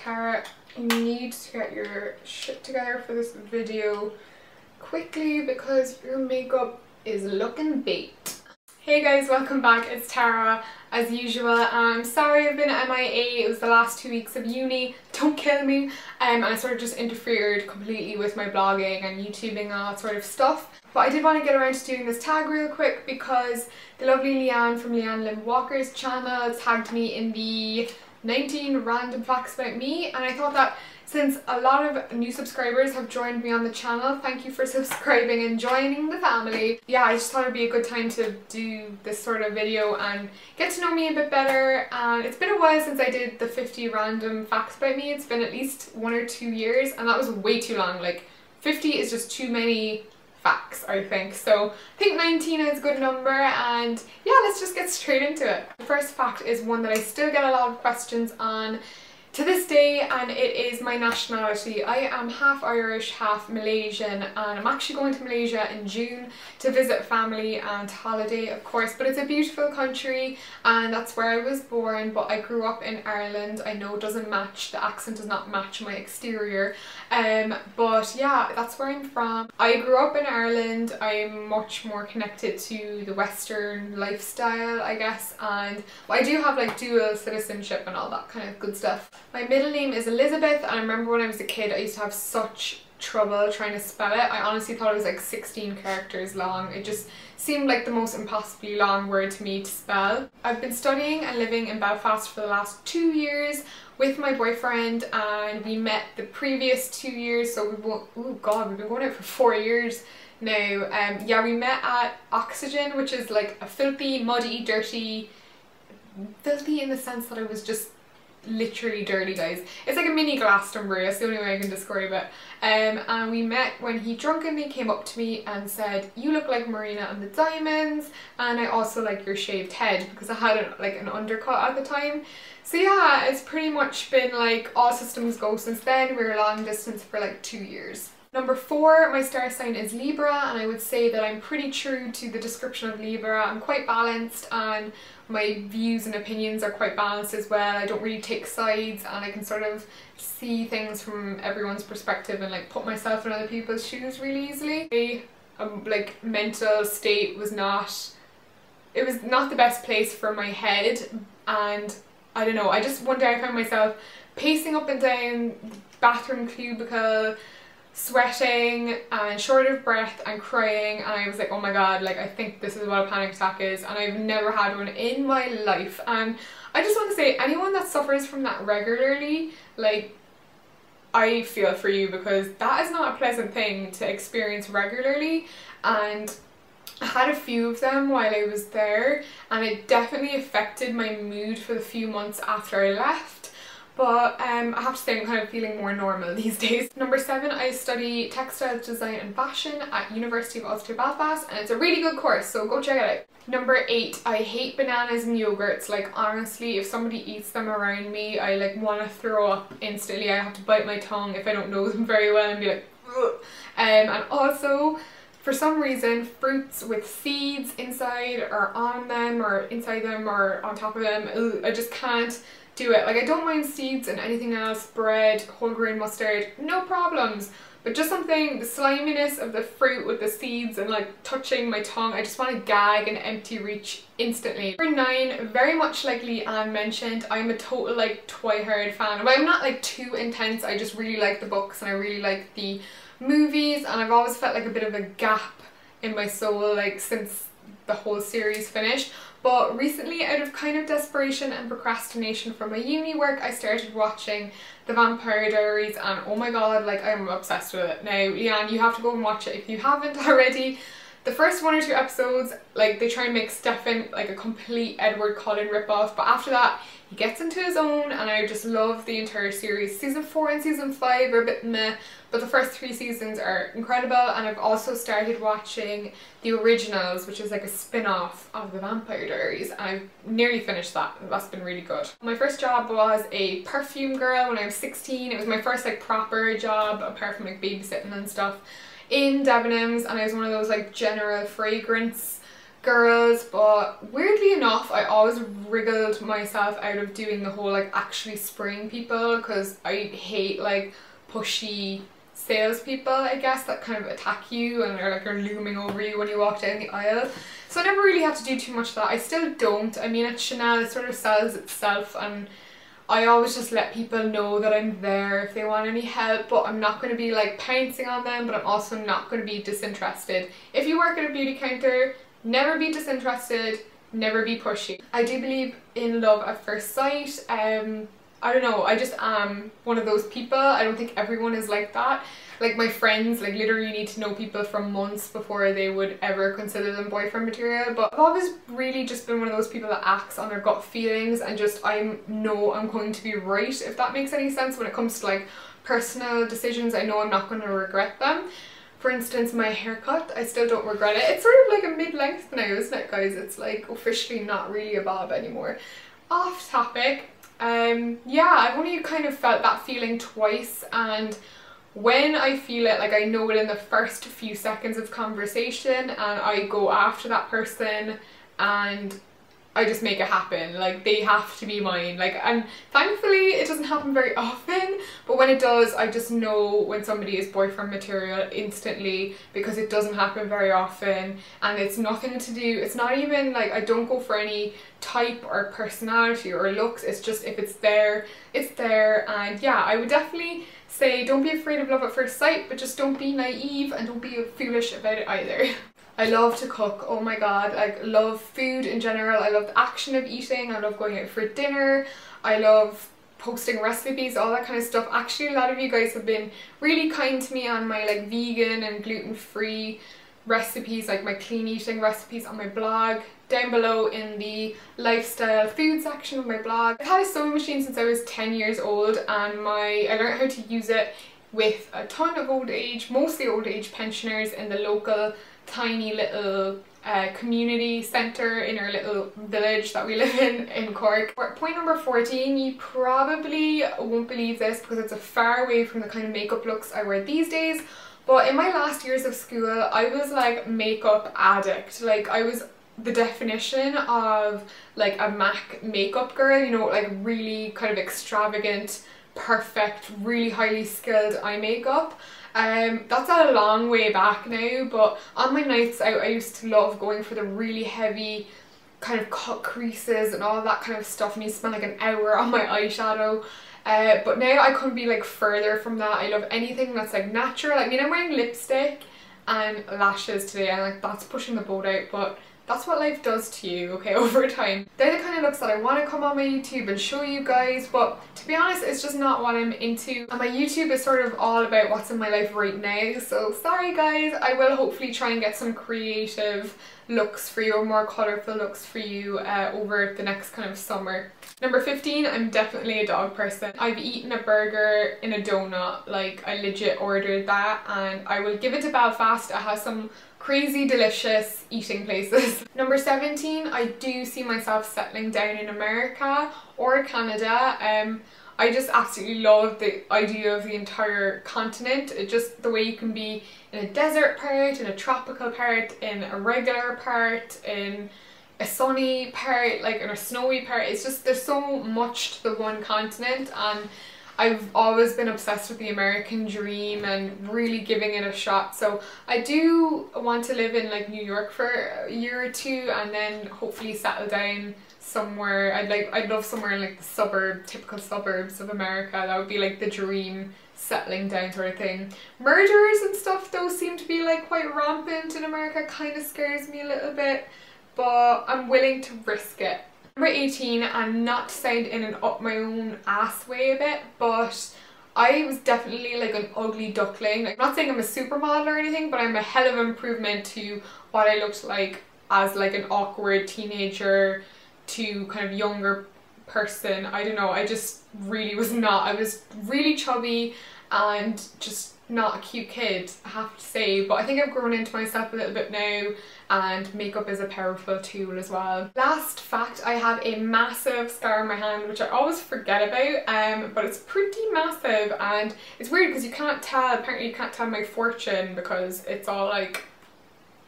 Tara, you need to get your shit together for this video quickly because your makeup is looking bait. Hey guys, welcome back. It's Tara as usual. I'm sorry I've been MIA. It was the last 2 weeks of uni. Don't kill me. And I sort of just interfered completely with my blogging and YouTubing and all that sort of stuff. But I did want to get around to doing this tag real quick because the lovely Leanne from Leanne Lynn Walker's channel tagged me in the 19 random facts about me, and I thought that since a lot of new subscribers have joined me on the channel, thank you for subscribing and joining the family. Yeah, I just thought it'd be a good time to do this sort of video and get to know me a bit better. And it's been a while since I did the 50 random facts about me. It's been at least 1 or 2 years, and that was way too long. Like 50 is just too many facts, I think. So I think 19 is a good number, and yeah, let's just get straight into it. The first fact is one that I still get a lot of questions on to this day, and it is my nationality. I am half Irish, half Malaysian, and I'm actually going to Malaysia in June to visit family and holiday, of course, but it's a beautiful country and that's where I was born. But I grew up in Ireland. I know it doesn't match, the accent does not match my exterior, but yeah, that's where I'm from. I grew up in Ireland. I'm much more connected to the Western lifestyle, I guess, and I do have like dual citizenship and all that kind of good stuff. My middle name is Elizabeth, and I remember when I was a kid I used to have such trouble trying to spell it. I honestly thought it was like 16 characters long. It just seemed like the most impossibly long word to me to spell. I've been studying and living in Belfast for the last 2 years with my boyfriend, and we met the previous 2 years, so we've been going out for 4 years now. Yeah, we met at Oxygen, which is like a filthy, muddy, dirty, filthy in the sense that it was just literally dirty, guys. It's like a mini Glastonbury, that's the only way I can describe it. And we met when he drunkenly came up to me and said, "You look like Marina and the Diamonds, and I also like your shaved head," because I had an undercut at the time. So yeah, it's pretty much been like all systems go since then. We were long distance for like 2 years. Number 4, my star sign is Libra, and I would say that I'm pretty true to the description of Libra. I'm quite balanced, and my views and opinions are quite balanced as well. I don't really take sides, and I can sort of see things from everyone's perspective and like put myself in other people's shoes really easily. My like mental state was not the best place for my head, and I don't know, I just one day I found myself pacing up and down the bathroom cubicle, sweating and short of breath and crying, and I was like, oh my god, like I think this is what a panic attack is, and I've never had one in my life. And I just want to say, anyone that suffers from that regularly, like, I feel for you, because that is not a pleasant thing to experience regularly. And I had a few of them while I was there, and it definitely affected my mood for the few months after I left. But I have to say I'm kind of feeling more normal these days. Number 7, I study textiles design and fashion at University of Ulster Belfast, and it's a really good course, so go check it out. Number 8, I hate bananas and yogurts. Like honestly, if somebody eats them around me, I like want to throw up instantly. I have to bite my tongue if I don't know them very well and be like, ugh. And also, for some reason, fruits with seeds inside or on them or inside them or on top of them, ugh, I just can't do it. Like I don't mind seeds and anything else, bread, whole grain mustard, no problems, but just something, the sliminess of the fruit with the seeds and like touching my tongue, I just want to gag and empty reach instantly. Number 9, very much like Leanne mentioned, I'm a total like Twilight fan, but I'm not like too intense. I just really like the books and I really like the movies, and I've always felt like a bit of a gap in my soul like since the whole series finished. But recently, out of kind of desperation and procrastination from my uni work, I started watching The Vampire Diaries, and oh my god, like I'm obsessed with it now. Leanne, you have to go and watch it if you haven't already. The first 1 or 2 episodes, like they try and make Stefan like a complete Edward Cullen ripoff, but after that he gets into his own, and I just love the entire series. Season 4 and season 5 are a bit meh, but the first 3 seasons are incredible. And I've also started watching the originals, which is like a spin-off of The Vampire Diaries, and I've nearly finished that, and that's been really good. My first job was a perfume girl when I was 16. It was my first like proper job, apart from like babysitting and stuff, in Debenhams, and I was one of those like general fragrance girls, but weirdly enough I always wriggled myself out of doing the whole like actually spraying people, because I hate like pushy salespeople, I guess, that kind of attack you and are looming over you when you walk down the aisle. So I never really had to do too much of that. I still don't. I mean, at Chanel it sort of sells itself, and I always just let people know that I'm there if they want any help, but I'm not going to be like pouncing on them, but I'm also not going to be disinterested. If you work at a beauty counter, never be disinterested, never be pushy. I do believe in love at first sight. I don't know, I just am one of those people. I don't think everyone is like that. Like my friends, like literally need to know people for months before they would ever consider them boyfriend material. But I've always really just been one of those people that acts on their gut feelings, and just I know I'm going to be right, if that makes any sense. When it comes to like personal decisions, I know I'm not going to regret them. For instance, my haircut, I still don't regret it. It's sort of like a mid-length now, isn't it, guys? It's like officially not really a bob anymore. Off topic. Yeah, I've only kind of felt that feeling twice, and when I feel it, like I know it in the first few seconds of conversation, and I go after that person and I just make it happen. Like they have to be mine. Like, and thankfully it doesn't happen very often, but when it does, I just know when somebody is boyfriend material instantly, because it doesn't happen very often, and it's nothing to do, it's not even like, I don't go for any type or personality or looks. It's just if it's there, it's there. And yeah, I would definitely say don't be afraid of love at first sight, but just don't be naive and don't be foolish about it either. I love to cook, oh my god, like love food in general. I love the action of eating, I love going out for dinner, I love posting recipes, all that kind of stuff. Actually, a lot of you guys have been really kind to me on my like vegan and gluten-free recipes, like my clean eating recipes on my blog, down below in the lifestyle food section of my blog. I've had a sewing machine since I was 10 years old, and I learned how to use it with a ton of old age, mostly old age pensioners in the local tiny little community centre in our little village that we live in Cork. Point number 14, you probably won't believe this because it's a far away from the kind of makeup looks I wear these days, but in my last years of school I was like makeup addict. Like I was the definition of like a MAC makeup girl, you know, like really kind of extravagant, perfect, really highly skilled eye makeup. That's a long way back now, but on my nights out I used to love going for the really heavy kind of cut creases and all that kind of stuff, and you spend like an hour on my eyeshadow. But now I couldn't be like further from that. I love anything that's like natural. I mean, I'm wearing lipstick and lashes today, and like that's pushing the boat out, but that's what life does to you, okay, over time. They're the kind of looks that I want to come on my YouTube and show you guys, but to be honest, it's just not what I'm into. And my YouTube is sort of all about what's in my life right now, so sorry guys. I will hopefully try and get some creative looks for you, or more colourful looks for you over the next kind of summer. Number 15, I'm definitely a dog person. I've eaten a burger in a donut, like I legit ordered that, and I will give it to Belfast. It has some crazy delicious eating places. Number 17, I do see myself settling down in America or Canada. I just absolutely love the idea of the entire continent. It just, the way you can be in a desert part, in a tropical part, in a regular part, in a sunny part, like in a snowy part. It's just, there's so much to the one continent, and I've always been obsessed with the American dream and really giving it a shot. So I do want to live in like New York for a year or two, and then hopefully settle down somewhere. I'd love somewhere in like the typical suburbs of America. That would be like the dream settling down sort of thing. Murders and stuff though seem to be like quite rampant in America. Kind of scares me a little bit, but I'm willing to risk it. Number 18, and not to sound in an up my own ass way a bit, but I was definitely like an ugly duckling. Like, I'm not saying I'm a supermodel or anything, but I'm a hell of an improvement to what I looked like as like an awkward teenager to kind of younger person. I don't know, I just really was not. I was really chubby and just not a cute kid, I have to say, but I think I've grown into myself a little bit now, and makeup is a powerful tool as well. Last fact, I have a massive scar on my hand, which I always forget about, but it's pretty massive, and it's weird because you can't tell, apparently you can't tell my fortune because it's all like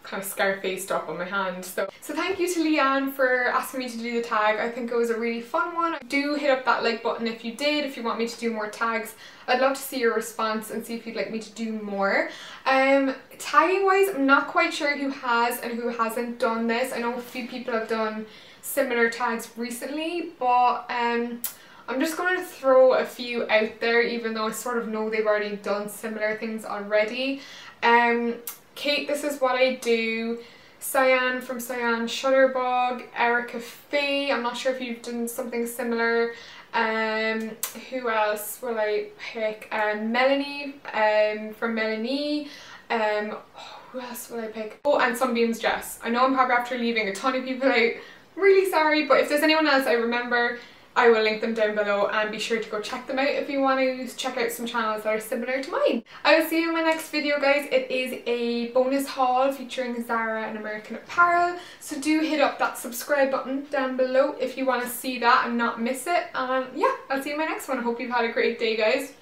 kind of scar-faced up on my hand. So thank you to Leanne for asking me to do the tag. I think it was a really fun one. Do hit up that like button if you did, if you want me to do more tags. I'd love to see your response and see if you'd like me to do more. Tagging wise, I'm not quite sure who has and who hasn't done this. I know a few people have done similar tags recently, but I'm just going to throw a few out there, even though I sort of know they've already done similar things already. Kate, this is what I do. Cyan from Cyan Shutterbug, Erica Faye, I'm not sure if you've done something similar. Who else will I pick? Melanie from Melanie. Who else will I pick? Oh, and Sunbeam's Jess. I know I'm probably after leaving a ton of people out. Really sorry, but if there's anyone else I remember, I will link them down below, and be sure to go check them out if you want to check out some channels that are similar to mine. I will see you in my next video, guys. It is a bonus haul featuring Zara and American Apparel, so do hit up that subscribe button down below if you want to see that and not miss it. And yeah, I'll see you in my next one. I hope you've had a great day, guys.